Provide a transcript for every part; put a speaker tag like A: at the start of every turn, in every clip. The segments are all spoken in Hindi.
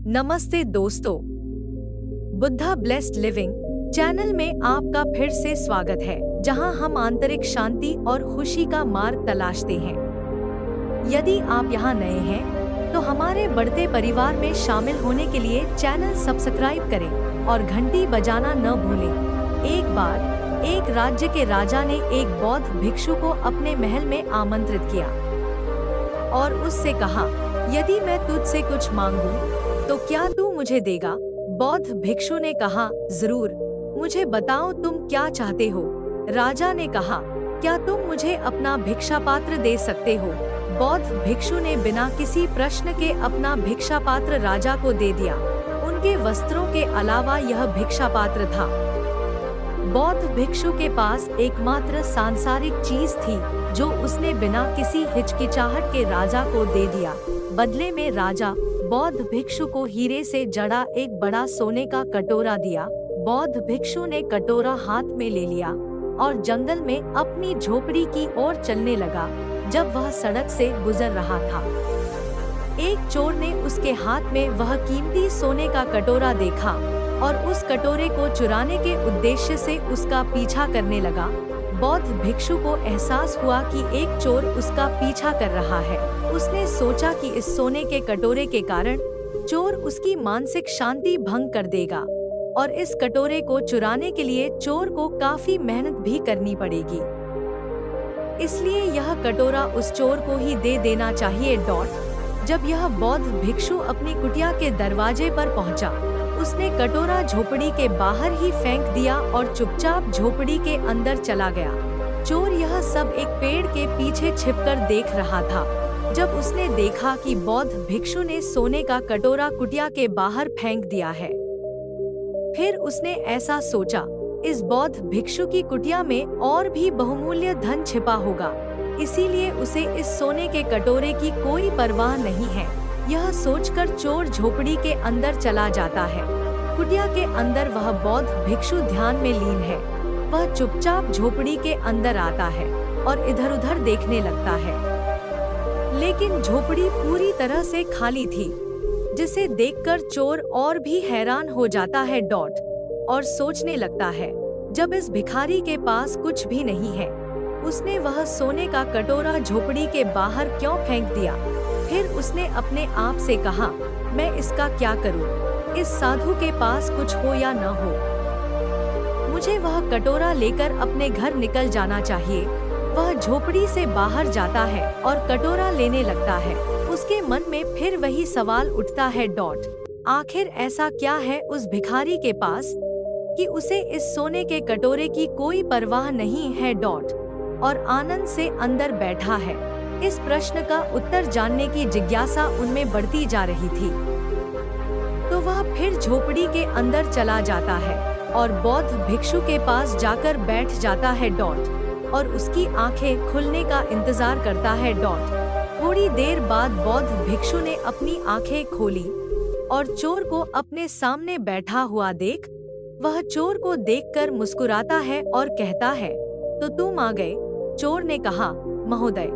A: नमस्ते दोस्तों, बुद्धा ब्लेस्ड लिविंग चैनल में आपका फिर से स्वागत है, जहां हम आंतरिक शांति और खुशी का मार्ग तलाशते हैं। यदि आप यहां नए हैं, तो हमारे बढ़ते परिवार में शामिल होने के लिए चैनल सब्सक्राइब करें और घंटी बजाना न भूलें। एक बार एक राज्य के राजा ने एक बौद्ध भिक्षु को अपने महल में आमंत्रित किया और उससे कहा, यदि मैं तुझसे कुछ मांगूं, तो क्या तू मुझे देगा? बौद्ध भिक्षु ने कहा, जरूर, मुझे बताओ तुम क्या चाहते हो। राजा ने कहा, क्या तुम मुझे अपना भिक्षा पात्र दे सकते हो? बौद्ध भिक्षु ने बिना किसी प्रश्न के अपना भिक्षा पात्र राजा को दे दिया। उनके वस्त्रों के अलावा यह भिक्षा पात्र था। बौद्ध भिक्षु के पास एकमात्र सांसारिक चीज थी, जो उसने बिना किसी हिचकिचाहट के राजा को दे दिया। बदले में राजा बौद्ध भिक्षु को हीरे से जड़ा एक बड़ा सोने का कटोरा दिया। बौद्ध भिक्षु ने कटोरा हाथ में ले लिया और जंगल में अपनी झोपड़ी की ओर चलने लगा। जब वह सड़क से गुजर रहा था, एक चोर ने उसके हाथ में वह कीमती सोने का कटोरा देखा और उस कटोरे को चुराने के उद्देश्य से उसका पीछा करने लगा। बौद्ध भिक्षु को एहसास हुआ कि एक चोर उसका पीछा कर रहा है। उसने सोचा कि इस सोने के कटोरे के कारण चोर उसकी मानसिक शांति भंग कर देगा और इस कटोरे को चुराने के लिए चोर को काफी मेहनत भी करनी पड़ेगी। इसलिए यह कटोरा उस चोर को ही दे देना चाहिए। जब यह बौद्ध भिक्षु अपनी कुटिया के दरवाजे पर पहुंचा, उसने कटोरा झोपड़ी के बाहर ही फेंक दिया और चुपचाप झोपड़ी के अंदर चला गया। चोर यह सब एक पेड़ के पीछे छिपकर देख रहा था। जब उसने देखा कि बौद्ध भिक्षु ने सोने का कटोरा कुटिया के बाहर फेंक दिया है, फिर उसने ऐसा सोचा, इस बौद्ध भिक्षु की कुटिया में और भी बहुमूल्य धन छिपा होगा, इसीलिए उसे इस सोने के कटोरे की कोई परवाह नहीं है। यह सोचकर चोर झोपड़ी के अंदर चला जाता है। कुटिया के अंदर वह बौद्ध भिक्षु ध्यान में लीन है। वह चुपचाप झोपड़ी के अंदर आता है और इधर-उधर देखने लगता है, लेकिन झोपड़ी पूरी तरह से खाली थी, जिसे देखकर चोर और भी हैरान हो जाता है और सोचने लगता है, जब इस भिखारी के पास कुछ भी नहीं है, उसने वह सोने का कटोरा झोपड़ी के बाहर क्यों फेंक दिया? फिर उसने अपने आप से कहा, मैं इसका क्या करूं? इस साधु के पास कुछ हो या न हो, मुझे वह कटोरा लेकर अपने घर निकल जाना चाहिए। वह झोपड़ी से बाहर जाता है और कटोरा लेने लगता है। उसके मन में फिर वही सवाल उठता है, आखिर ऐसा क्या है उस भिखारी के पास कि उसे इस सोने के कटोरे की कोई परवाह नहीं है और आनंद से अंदर बैठा है। इस प्रश्न का उत्तर जानने की जिज्ञासा उनमें बढ़ती जा रही थी। तो वह फिर झोपड़ी के अंदर चला जाता है और बौद्ध भिक्षु के पास जाकर बैठ जाता है और उसकी आंखें खुलने का इंतजार करता है। थोड़ी देर बाद बौद्ध भिक्षु ने अपनी आंखें खोली और चोर को अपने सामने बैठा हुआ देख, वह चोर को देखकर मुस्कुराता है और कहता है, तो तुम आ गए। चोर ने कहा, महोदय,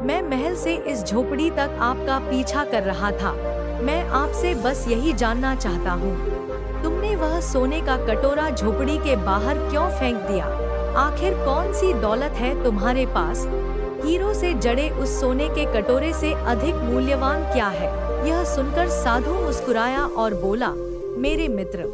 A: मैं महल से इस झोपड़ी तक आपका पीछा कर रहा था। मैं आपसे बस यही जानना चाहता हूँ, तुमने वह सोने का कटोरा झोपड़ी के बाहर क्यों फेंक दिया? आखिर कौन सी दौलत है तुम्हारे पास? हीरों से जड़े उस सोने के कटोरे से अधिक मूल्यवान क्या है? यह सुनकर साधु मुस्कुराया और बोला, मेरे मित्र,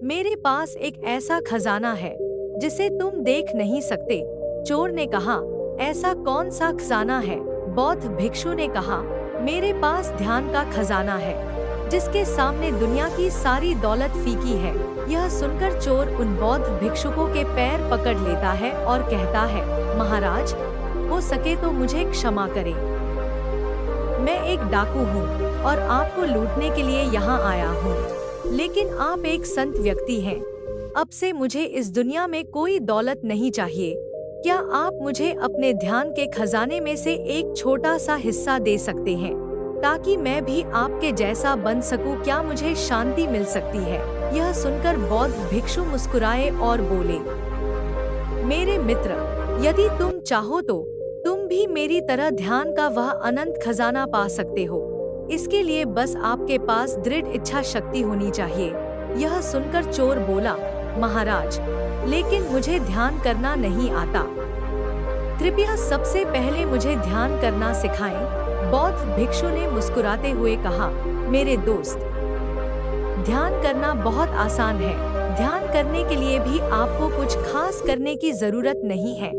A: मेरे पास एक ऐसा खजाना है जिसे तुम देख नहीं सकते। चोर ने कहा, ऐसा कौन सा खजाना है? बौद्ध भिक्षु ने कहा, मेरे पास ध्यान का खजाना है, जिसके सामने दुनिया की सारी दौलत फीकी है। यह सुनकर चोर उन बौद्ध भिक्षुकों के पैर पकड़ लेता है और कहता है, महाराज, हो सके तो मुझे क्षमा करें। मैं एक डाकू हूँ और आपको लूटने के लिए यहाँ आया हूँ, लेकिन आप एक संत व्यक्ति हैं। अब से मुझे इस दुनिया में कोई दौलत नहीं चाहिए। क्या आप मुझे अपने ध्यान के खजाने में से एक छोटा सा हिस्सा दे सकते हैं, ताकि मैं भी आपके जैसा बन सकूं? क्या मुझे शांति मिल सकती है? यह सुनकर बौद्ध भिक्षु मुस्कुराए और बोले, मेरे मित्र, यदि तुम चाहो तो तुम भी मेरी तरह ध्यान का वह अनंत खजाना पा सकते हो। इसके लिए बस आपके पास दृढ़ इच्छा शक्ति होनी चाहिए। यह सुनकर चोर बोला, महाराज, लेकिन मुझे ध्यान करना नहीं आता। कृपया सबसे पहले मुझे ध्यान करना सिखाएं। बौद्ध भिक्षु ने मुस्कुराते हुए कहा, मेरे दोस्त, ध्यान करना बहुत आसान है। ध्यान करने के लिए भी आपको कुछ खास करने की जरूरत नहीं है।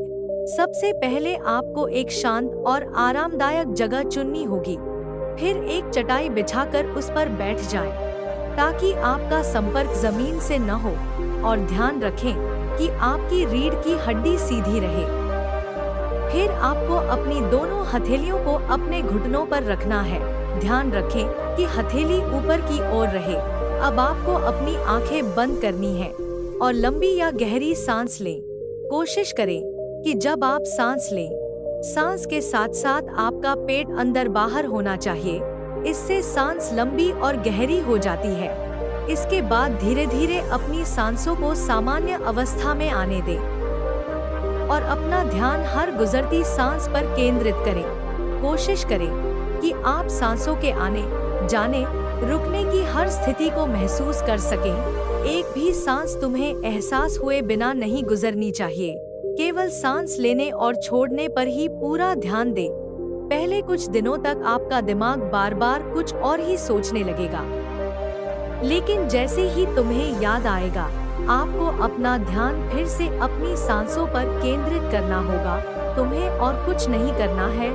A: सबसे पहले आपको एक शांत और आरामदायक जगह चुननी होगी। फिर एक चटाई बिछाकर उस पर बैठ जाएं, ताकि आपका संपर्क जमीन से न हो, और ध्यान रखें कि आपकी रीढ़ की हड्डी सीधी रहे। फिर आपको अपनी दोनों हथेलियों को अपने घुटनों पर रखना है। ध्यान रखें कि हथेली ऊपर की ओर रहे। अब आपको अपनी आंखें बंद करनी है और लंबी या गहरी सांस लें। कोशिश करें कि जब आप सांस लें, सांस के साथ साथ आपका पेट अंदर बाहर होना चाहिए। इससे सांस लंबी और गहरी हो जाती है। इसके बाद धीरे धीरे अपनी सांसों को सामान्य अवस्था में आने दें और अपना ध्यान हर गुजरती सांस पर केंद्रित करें। कोशिश करें कि आप सांसों के आने, जाने, रुकने की हर स्थिति को महसूस कर सकें। एक भी सांस तुम्हें एहसास हुए बिना नहीं गुजरनी चाहिए। केवल सांस लेने और छोड़ने पर ही पूरा ध्यान दें। पहले कुछ दिनों तक आपका दिमाग बार बार कुछ और ही सोचने लगेगा, लेकिन जैसे ही तुम्हें याद आएगा, आपको अपना ध्यान फिर से अपनी सांसों पर केंद्रित करना होगा। तुम्हें और कुछ नहीं करना है।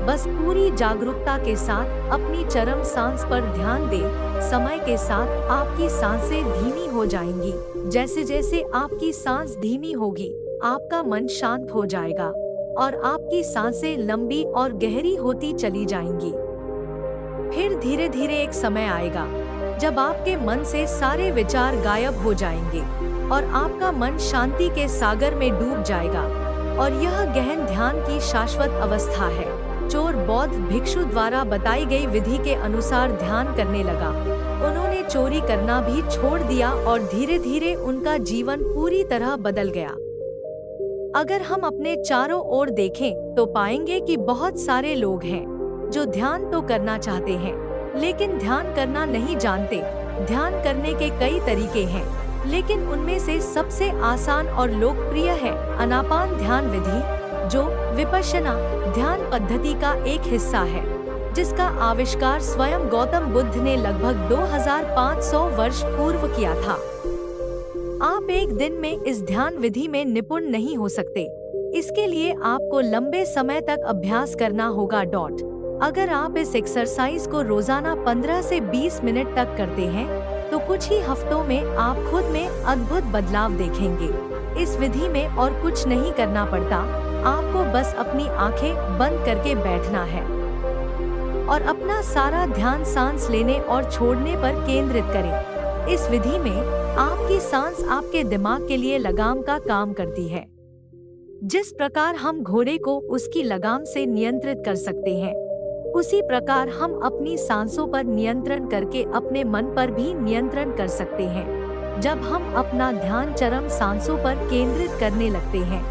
A: बस पूरी जागरूकता के साथ अपनी चरम सांस पर ध्यान दें। समय के साथ आपकी सांसें धीमी हो जाएंगी। जैसे जैसे आपकी सांस धीमी होगी, आपका मन शांत हो जाएगा और आपकी सांसें लंबी और गहरी होती चली जाएंगी। फिर धीरे धीरे एक समय आएगा जब आपके मन से सारे विचार गायब हो जाएंगे और आपका मन शांति के सागर में डूब जाएगा, और यह गहन ध्यान की शाश्वत अवस्था है। चोर बौद्ध भिक्षु द्वारा बताई गई विधि के अनुसार ध्यान करने लगा। उन्होंने चोरी करना भी छोड़ दिया और धीरे धीरे उनका जीवन पूरी तरह बदल गया। अगर हम अपने चारों ओर देखें तो पाएंगे कि बहुत सारे लोग हैं जो ध्यान तो करना चाहते हैं, लेकिन ध्यान करना नहीं जानते। ध्यान करने के कई तरीके हैं, लेकिन उनमें से सबसे आसान और लोकप्रिय है आनापान ध्यान विधि, जो विपश्यना ध्यान पद्धति का एक हिस्सा है, जिसका आविष्कार स्वयं गौतम बुद्ध ने लगभग 2500 वर्ष पूर्व किया था। आप एक दिन में इस ध्यान विधि में निपुण नहीं हो सकते। इसके लिए आपको लंबे समय तक अभ्यास करना होगा। अगर आप इस एक्सरसाइज को रोजाना 15 से 20 मिनट तक करते हैं, तो कुछ ही हफ्तों में आप खुद में अद्भुत बदलाव देखेंगे। इस विधि में और कुछ नहीं करना पड़ता। आपको बस अपनी आंखें बंद करके बैठना है और अपना सारा ध्यान सांस लेने और छोड़ने पर केंद्रित करें। इस विधि में आपकी सांस आपके दिमाग के लिए लगाम का काम करती है। जिस प्रकार हम घोड़े को उसकी लगाम से नियंत्रित कर सकते हैं, उसी प्रकार हम अपनी सांसों पर नियंत्रण करके अपने मन पर भी नियंत्रण कर सकते हैं। जब हम अपना ध्यान चरम सांसों पर केंद्रित करने लगते हैं,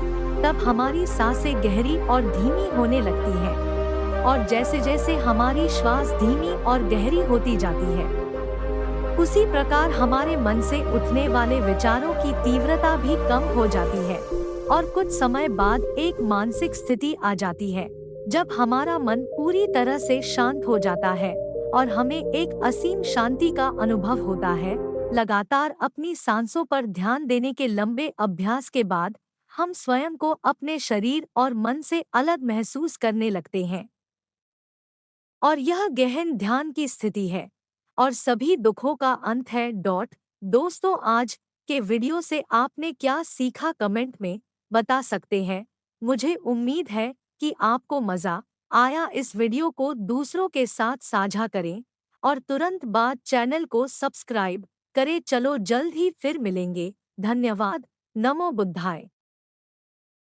A: तब हमारी सांसें गहरी और धीमी होने लगती हैं, और जैसे जैसे हमारी श्वास धीमी और गहरी होती जाती है, उसी प्रकार हमारे मन से उठने वाले विचारों की तीव्रता भी कम हो जाती है, और कुछ समय बाद एक मानसिक स्थिति आ जाती है जब हमारा मन पूरी तरह से शांत हो जाता है और हमें एक असीम शांति का अनुभव होता है। लगातार अपनी सांसों पर ध्यान देने के लंबे अभ्यास के बाद हम स्वयं को अपने शरीर और मन से अलग महसूस करने लगते हैं, और यह गहन ध्यान की स्थिति है और सभी दुखों का अंत है। दोस्तों, आज के वीडियो से आपने क्या सीखा कमेंट में बता सकते हैं। मुझे उम्मीद है कि आपको मजा आया। इस वीडियो को दूसरों के साथ साझा करें और तुरंत बाद चैनल को सब्सक्राइब करें। चलो जल्द ही फिर मिलेंगे। धन्यवाद। नमो बुद्धाय।